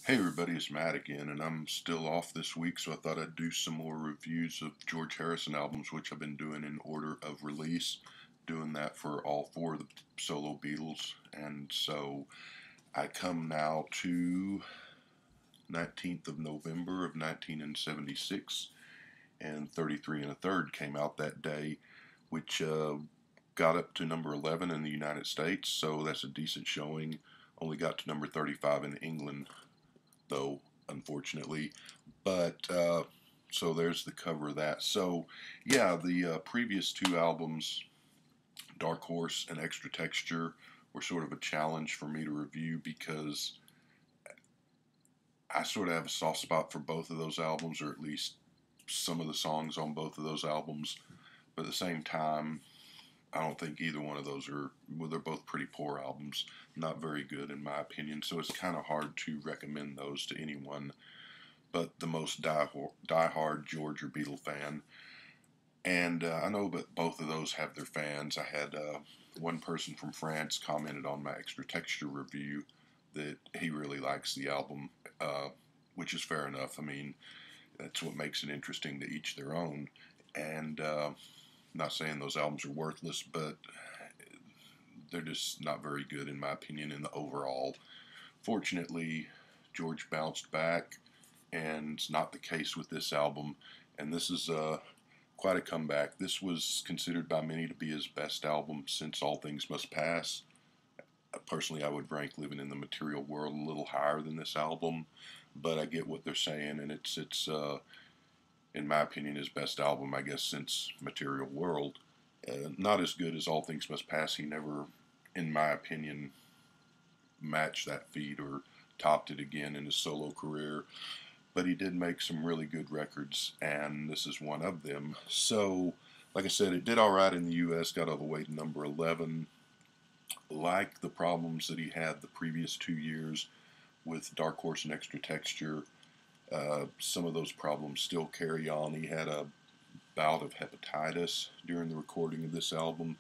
Hey everybody, it's Matt again, and I'm still off this week, so I thought I'd do some more reviews of George Harrison albums, which I've been doing in order of release, doing that for all four of the solo Beatles. And so I come now to 19th of November of 1976, and 33 and a third came out that day, which got up to number 11 in the United States, so that's a decent showing. Only got to number 35 in England, though, unfortunately. But so there's the cover of that. So yeah, the previous two albums, Dark Horse and Extra Texture, were sort of a challenge for me to review because I sort of have a soft spot for both of those albums, or at least some of the songs on both of those albums. But at the same time, I don't think either one of those are, well, they're both pretty poor albums, not very good in my opinion. So it's kind of hard to recommend those to anyone but the most die-hard George or Beatle fan. And I know that both of those have their fans. I had one person from France commented on my Extra Texture review that he really likes the album, which is fair enough. I mean, that's what makes it interesting, to each their own. And not saying those albums are worthless, but they're just not very good in my opinion in the overall. Fortunately, George bounced back, and it's not the case with this album. And this is quite a comeback. This was considered by many to be his best album since All Things Must Pass. Personally, I would rank Living in the Material World a little higher than this album, but I get what they're saying, and it's in my opinion his best album, I guess, since Material World. Not as good as All Things Must Pass. He never, in my opinion, matched that feat or topped it again in his solo career, but he did make some really good records, and this is one of them. So, like I said, it did all right in the U.S., got all the way to number 11. Like the problems that he had the previous 2 years with Dark Horse and Extra Texture, some of those problems still carry on. He had a bout of hepatitis during the recording of this album.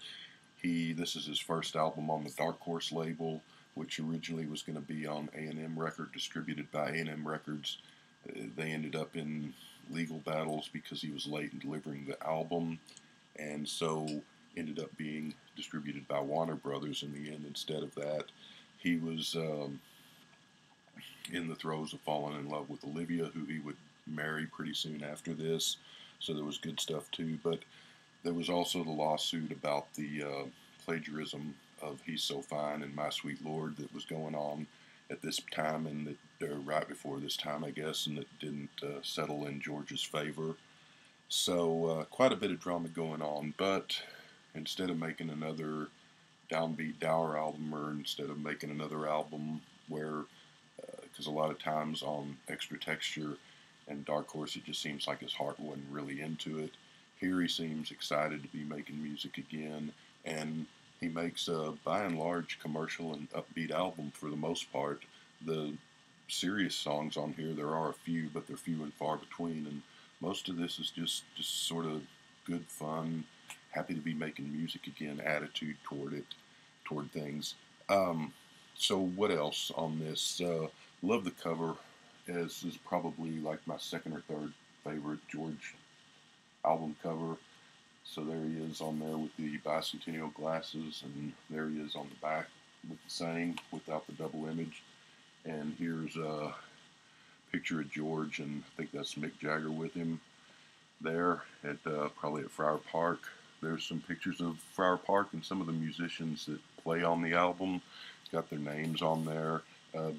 This is his first album on the Dark Horse label, which originally was going to be on A&M Record, distributed by A&M Records. They ended up in legal battles because he was late in delivering the album, and so ended up being distributed by Warner Brothers in the end instead of that. He was in the throes of falling in love with Olivia, who he would marry pretty soon after this, so there was good stuff too. But there was also the lawsuit about the plagiarism of He's So Fine and My Sweet Lord that was going on at this time, and that right before this time, I guess, and it didn't settle in George's favor. So quite a bit of drama going on, but instead of making another downbeat dour album, or instead of making another album where, because a lot of times on Extra Texture and Dark Horse, it just seems like his heart wasn't really into it. Here he seems excited to be making music again, and he makes a, by and large, commercial and upbeat album for the most part. The serious songs on here, there are a few, but they're few and far between, and most of this is just sort of good fun, happy to be making music again attitude toward things. So what else on this? Love the cover. This is probably like my second or third favorite George album cover. So there he is on there with the bicentennial glasses, and there he is on the back with the same, without the double image. And here's a picture of George, and I think that's Mick Jagger with him there at probably at Friar Park. There's some pictures of Friar Park and some of the musicians that play on the album. Got their names on there.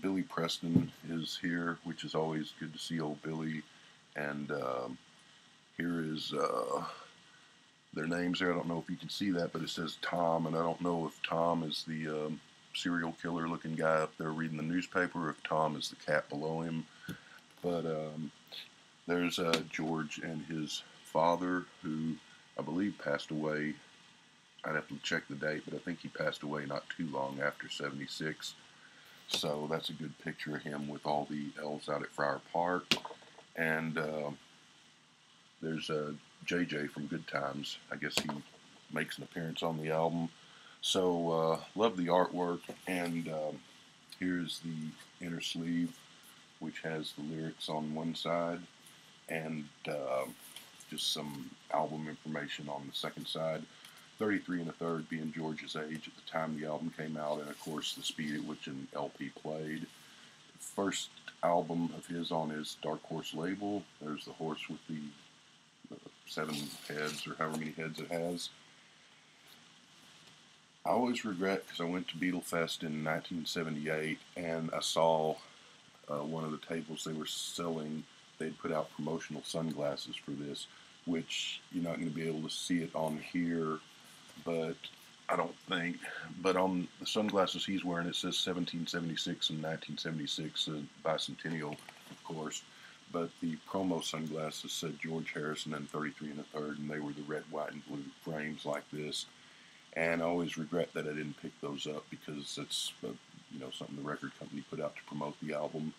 Billy Preston is here, which is always good to see old Billy. And here is their names there. I don't know if you can see that, but it says Tom, and I don't know if Tom is the serial killer looking guy up there reading the newspaper, or if Tom is the cat below him. But there's George and his father, who I believe passed away. I'd have to check the date, but I think he passed away not too long after 76. So that's a good picture of him with all the elves out at Friar Park. And there's JJ from Good Times. I guess he makes an appearance on the album. So love the artwork. And here's the inner sleeve which has the lyrics on one side and just some album information on the second side. 33 and a third being George's age at the time the album came out, and of course the speed at which an LP played. First album of his on his Dark Horse label. There's the horse with the 7 heads, or however many heads it has. I always regret, because I went to Beatle Fest in 1978 and I saw one of the tables they were selling. They'd put out promotional sunglasses for this, which you're not going to be able to see it on here, but I don't think. But on the sunglasses he's wearing, it says 1776 and 1976, bicentennial, of course. But the promo sunglasses said George Harrison and 33 and a third, and they were the red, white, and blue frames like this. And I always regret that I didn't pick those up, because it's something the record company put out to promote the album.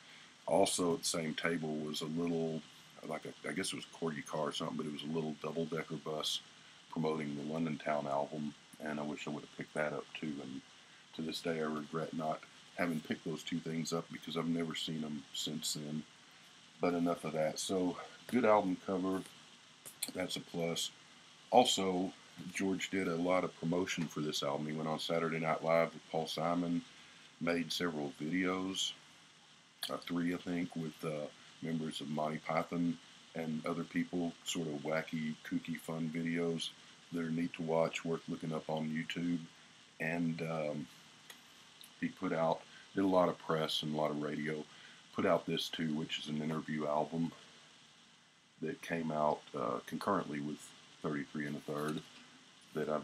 Also at the same table was a little, I guess it was a corgi car or something, but it was a little double-decker bus promoting the London Town album, and I wish I would have picked that up too. And to this day I regret not having picked those two things up, because I've never seen them since then. But enough of that. So, good album cover, that's a plus. Also, George did a lot of promotion for this album. He went on Saturday Night Live with Paul Simon, made several videos, 3 I think, with members of Monty Python and other people, sort of wacky, kooky, fun videos that are neat to watch, worth looking up on YouTube. And he did a lot of press and a lot of radio, put out this too, which is an interview album that came out concurrently with 33 and a third, that I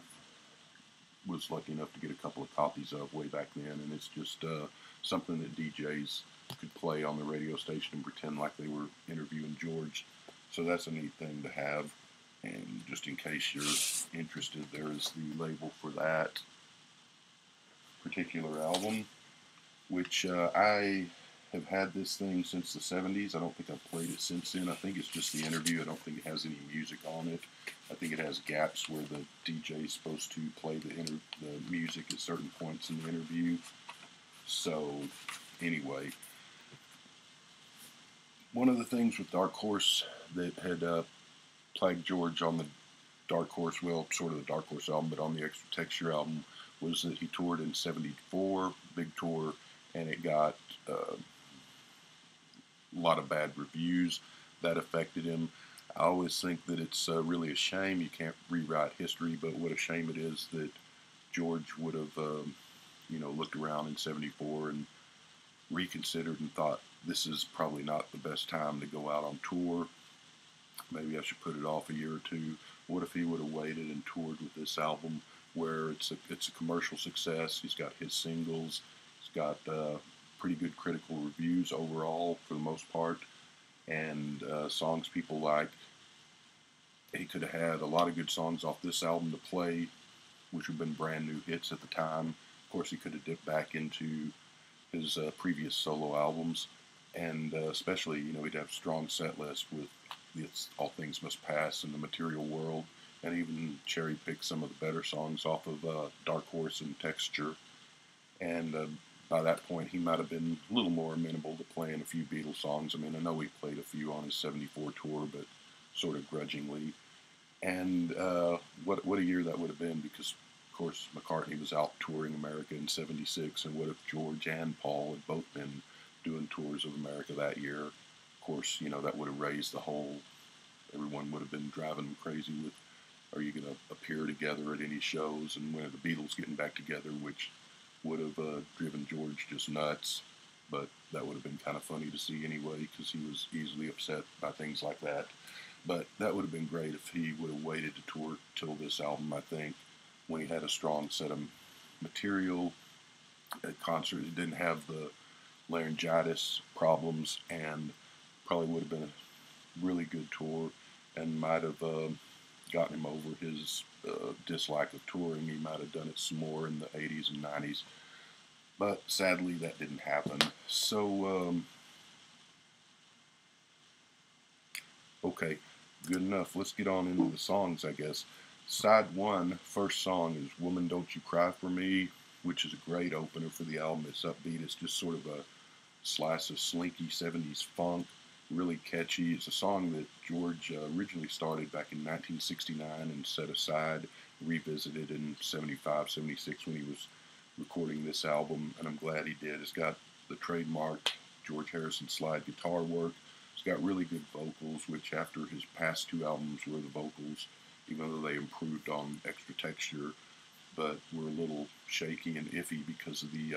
was lucky enough to get a couple of copies of way back then, and it's just something that DJs could play on the radio station and pretend like they were interviewing George. So that's a neat thing to have, and just in case you're interested, there is the label for that particular album, which I have had this thing since the 70s. I don't think I've played it since then. I think it's just the interview. I don't think it has any music on it. I think it has gaps where the DJ is supposed to play the music at certain points in the interview. So, anyway, one of the things with Dark Horse that had plagued George on the Dark Horse, well, sort of the Dark Horse album, but on the Extra Texture album, was that he toured in '74, big tour, and it got a lot of bad reviews. That affected him. I always think that it's really a shame. You can't rewrite history, but what a shame it is that George would have, looked around in '74 and reconsidered and thought, this is probably not the best time to go out on tour. Maybe I should put it off a year or two. What if he would have waited and toured with this album, where it's a commercial success? He's got his singles. He's got pretty good critical reviews overall for the most part, and songs people like. He could have had a lot of good songs off this album to play, which would have been brand new hits at the time. Of course, he could have dipped back into his previous solo albums, and especially, he'd have strong set lists with All Things Must Pass and The Material World, and even cherry-pick some of the better songs off of Dark Horse and Texture. And by that point, he might have been a little more amenable to playing a few Beatles songs. I mean, I know he played a few on his '74 tour, but sort of grudgingly. And what a year that would have been, because, of course, McCartney was out touring America in '76, and what if George and Paul had both been doing tours of America that year? Of course, that would have raised the whole, everyone would have been driving them crazy with, are you going to appear together at any shows, and when are the Beatles getting back together, which would have driven George just nuts. But that would have been kind of funny to see anyway, because he was easily upset by things like that. But that would have been great if he would have waited to tour till this album, I think, when he had a strong set of material at concerts. He didn't have the laryngitis problems, and probably would have been a really good tour, and might have gotten him over his dislike of touring. He might have done it some more in the 80s and 90s. But sadly, that didn't happen. So, okay, good enough. Let's get on into the songs, I guess. Side 1, first song is Woman Don't You Cry For Me, which is a great opener for the album. It's upbeat. It's just sort of a slice of slinky 70s funk, really catchy. It's a song that George originally started back in 1969 and set aside, revisited in 75, 76 when he was recording this album, and I'm glad he did. It's got the trademark George Harrison slide guitar work. It's got really good vocals, which after his past two albums were the vocals, even though they improved on Extra Texture, but were a little shaky and iffy because of the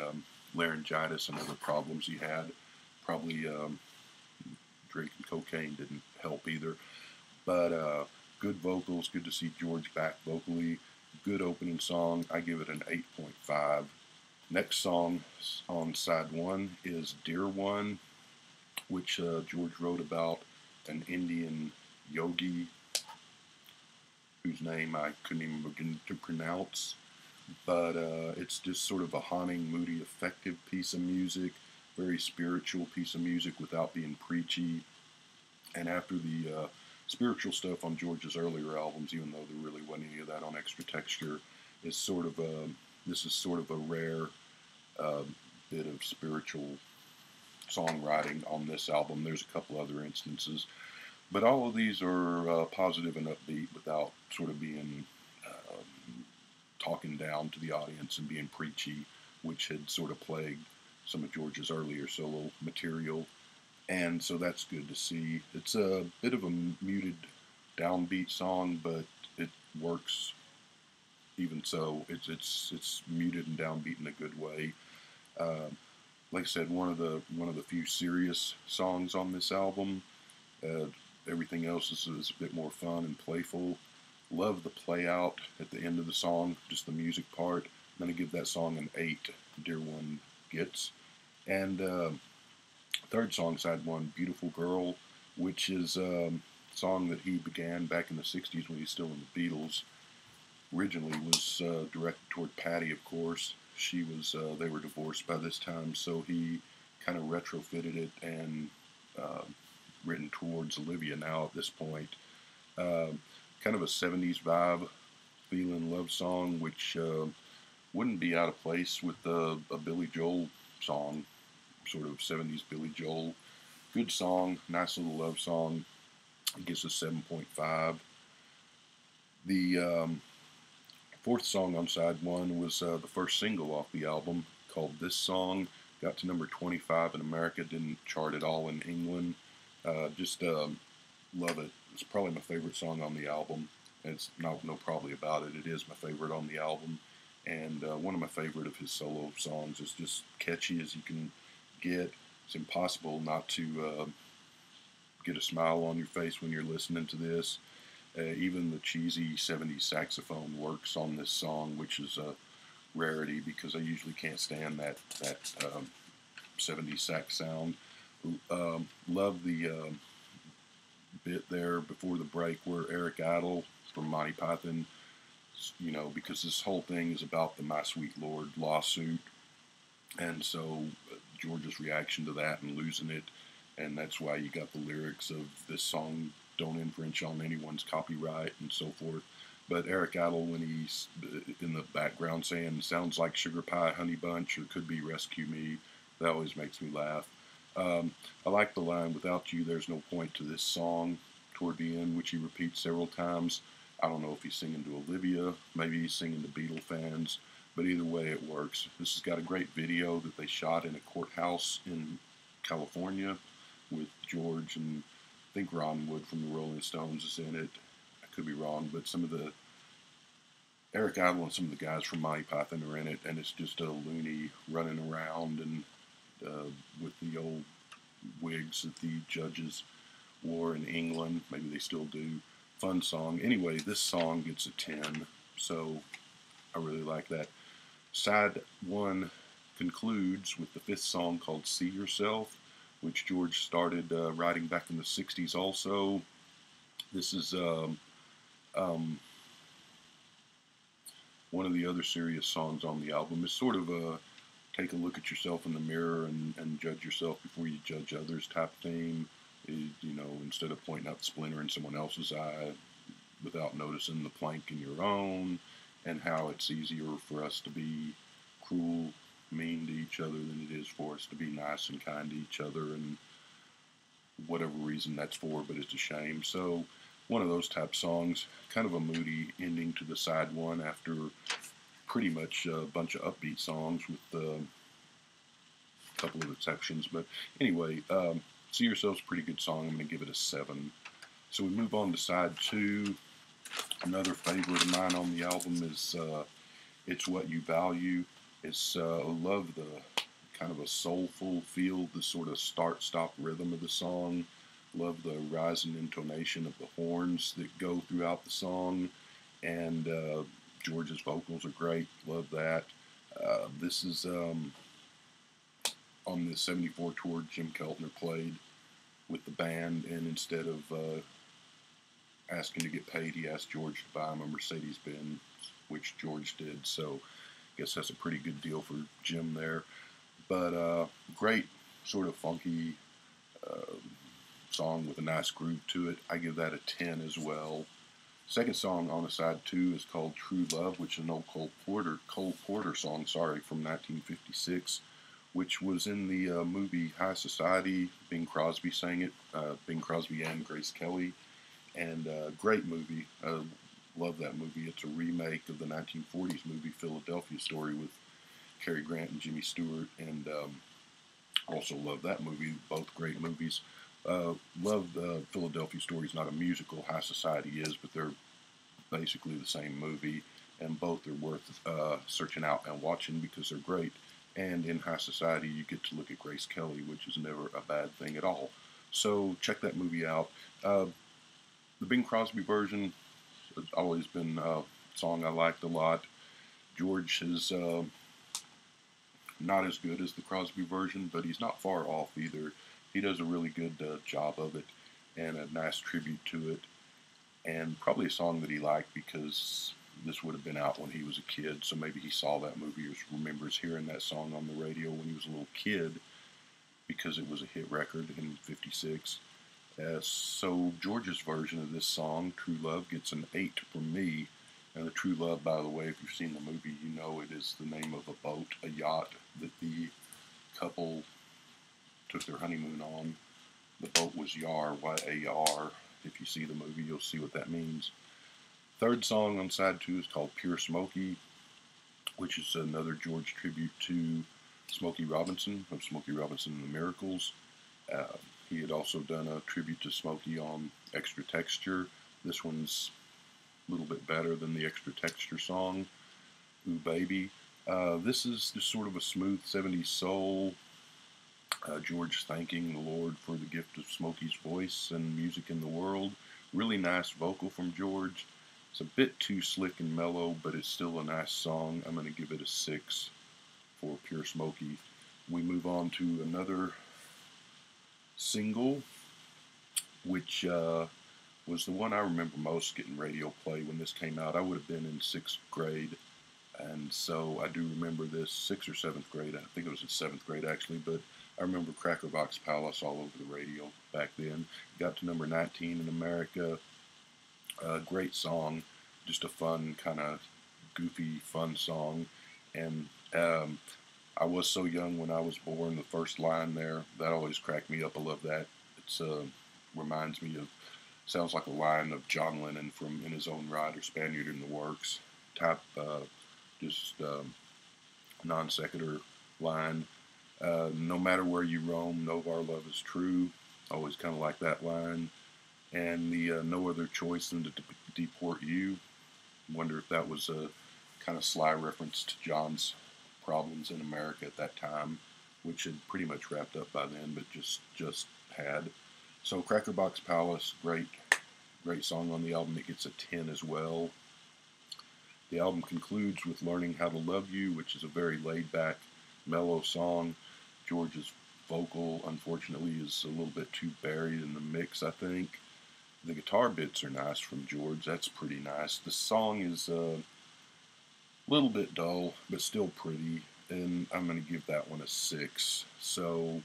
laryngitis and other problems he had. Probably drinking cocaine didn't help either. But good vocals, good to see George back vocally. Good opening song. I give it an 8.5. Next song on side one is Dear One, which George wrote about an Indian yogi whose name I couldn't even begin to pronounce. But it's just sort of a haunting, moody, effective piece of music, very spiritual piece of music without being preachy. And after the spiritual stuff on George's earlier albums, even though there really wasn't any of that on Extra Texture, is sort of this is sort of a rare bit of spiritual songwriting on this album. There's a couple other instances, but all of these are positive and upbeat without sort of being talking down to the audience and being preachy, which had sort of plagued some of George's earlier solo material. And so that's good to see. It's a bit of a muted downbeat song, but it works even so. It's muted and downbeat in a good way. Like I said, one of the few serious songs on this album. Everything else is a bit more fun and playful. Love the play out at the end of the song, just the music part. I'm going to give that song an 8, Dear One gets. And third song, side one, Beautiful Girl, which is a song that he began back in the 60s when he was still in the Beatles. Originally was directed toward Patty, of course. They were divorced by this time, so he kind of retrofitted it and written towards Olivia now at this point. Kind of a 70s vibe, feeling love song, which wouldn't be out of place with a Billy Joel song, sort of 70s Billy Joel. Good song, nice little love song. I guess a 7.5. The fourth song on side one was the first single off the album, called This Song. Got to number 25 in America, didn't chart at all in England. Just love it. It's probably my favorite song on the album. It's no probably about it. It is my favorite on the album, and one of my favorite of his solo songs. It's just catchy as you can get. It's impossible not to get a smile on your face when you're listening to this. Even the cheesy 70s saxophone works on this song, which is a rarity because I usually can't stand that 70s sax sound. Love the bit there before the break where Eric Idle from Monty Python, because this whole thing is about the My Sweet Lord lawsuit, and so George's reaction to that and losing it, and that's why you got the lyrics of this song don't infringe on anyone's copyright and so forth. But Eric Idle, when he's in the background saying sounds like Sugar Pie Honey Bunch or could be Rescue Me, that always makes me laugh. I like the line, without you there's no point to this song, toward the end, which he repeats several times. I don't know if he's singing to Olivia, maybe he's singing to Beatle fans, but either way it works. This has got a great video that they shot in a courthouse in California with George, and I think Ron Wood from the Rolling Stones is in it. I could be wrong, but some of the Eric Idle and some of the guys from Monty Python are in it, and it's just a loony running around and with the old wigs that the judges wore in England. Maybe they still do. Fun song. Anyway, this song gets a 10, so I really like that. Side one concludes with the fifth song called See Yourself, which George started writing back in the 60s also. This is one of the other serious songs on the album. It's sort of a take a look at yourself in the mirror and judge yourself before you judge others type theme. Instead of pointing out the splinter in someone else's eye without noticing the plank in your own, and how it's easier for us to be cruel mean to each other than it is for us to be nice and kind to each other, and whatever reason that's for, but it's a shame. So one of those type songs, kind of a moody ending to the side one after pretty much a bunch of upbeat songs with a couple of exceptions. But anyway, See Yourself's a pretty good song. I'm going to give it a 7. So we move on to side 2. Another favorite of mine on the album is It's What You Value. I love the kind of a soulful feel, the sort of start-stop rhythm of the song. Love the rising intonation of the horns that go throughout the song. And George's vocals are great. Love that. This is on the 74 tour Jim Keltner played with the band, and instead of asking to get paid, he asked George to buy him a Mercedes-Benz, which George did. So I guess that's a pretty good deal for Jim there. But great sort of funky song with a nice groove to it. I give that a 10 as well. Second song on the side 2 is called True Love, which is an old Cole Porter song, from 1956, which was in the movie High Society. Bing Crosby sang it, Bing Crosby and Grace Kelly, and great movie. Love that movie. It's a remake of the 1940s movie Philadelphia Story with Cary Grant and Jimmy Stewart, and also love that movie. Both great movies. Love Philadelphia Story. Is not a musical. High Society is, but they're basically the same movie, and both are worth searching out and watching because they're great. And in High Society, you get to look at Grace Kelly, which is never a bad thing at all. So check that movie out. The Bing Crosby version has always been a song I liked a lot. George is not as good as the Crosby version, but he's not far off either. He does a really good job of it, and a nice tribute to it, and probably a song that he liked because this would have been out when he was a kid, so maybe he saw that movie or remembers hearing that song on the radio when he was a little kid because it was a hit record in '56. So George's version of this song, True Love, gets an 8 from me. And the True Love, by the way, if you've seen the movie, you know it is the name of a boat, a yacht that the couple took their honeymoon on. The boat was Yar, Y-A-R. If you see the movie, you'll see what that means. Third song on side 2 is called Pure Smokey, which is another George tribute to Smokey Robinson of Smokey Robinson and the Miracles. He had also done a tribute to Smokey on Extra Texture. This one's a little bit better than the Extra Texture song, Ooh Baby. This is just sort of a smooth 70s soul. George thanking the Lord for the gift of Smokey's voice and music in the world. Really nice vocal from George. It's a bit too slick and mellow, but it's still a nice song. I'm going to give it a 6 for Pure Smokey. We move on to another single, which was the one I remember most getting radio play when this came out. I would have been in 6th grade, and so I do remember this, 6th or 7th grade. I think it was in 7th grade actually, but I remember Cracker Box Palace all over the radio back then. Got to number 19 in America. Great song, just a fun, kind of goofy, fun song. And I was so young when I was born. The first line there, that always cracked me up. I love that. It's reminds me of, sounds like a line of John Lennon from In His Own Right or Spaniard in the Works type, just non sequitur line. No matter where you roam, know our love is true. Always kind of like that line. And the no other choice than to deport you. Wonder if that was a kind of sly reference to John's problems in America at that time, which had pretty much wrapped up by then, but just had. So Cracker Box Palace, great song on the album. It gets a 10 as well. The album concludes with Learning How to Love You, which is a very laid-back, mellow song. George's vocal, unfortunately, is a little bit too buried in the mix, I think. The guitar bits are nice from George. That's pretty nice. The song is a little bit dull, but still pretty, and I'm going to give that one a 6. So,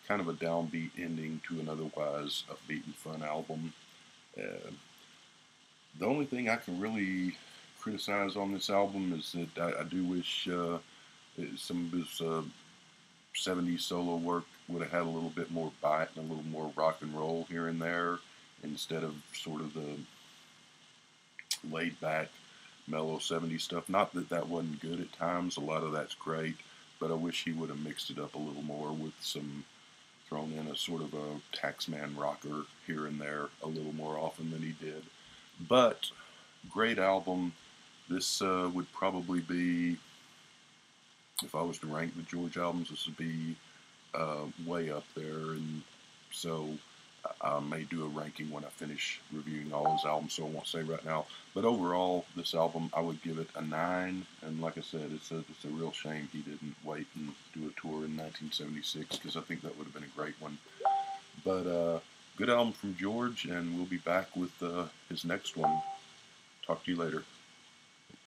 kind of a downbeat ending to an otherwise upbeat and fun album. The only thing I can really criticize on this album is that I do wish Some of his 70s solo work would have had a little bit more bite and a little more rock and roll here and there, instead of sort of the laid back, mellow 70s stuff. Not that that wasn't good at times, a lot of that's great, but I wish he would have mixed it up a little more with some, thrown in a sort of a Taxman rocker here and there a little more often than he did. But great album. This would probably be, if I was to rank the George albums, this would be way up there. And so I may do a ranking when I finish reviewing all his albums, so I won't say right now. But overall, this album, I would give it a 9. And like I said, it's a real shame he didn't wait and do a tour in 1976, because I think that would have been a great one. But good album from George, and we'll be back with his next one. Talk to you later.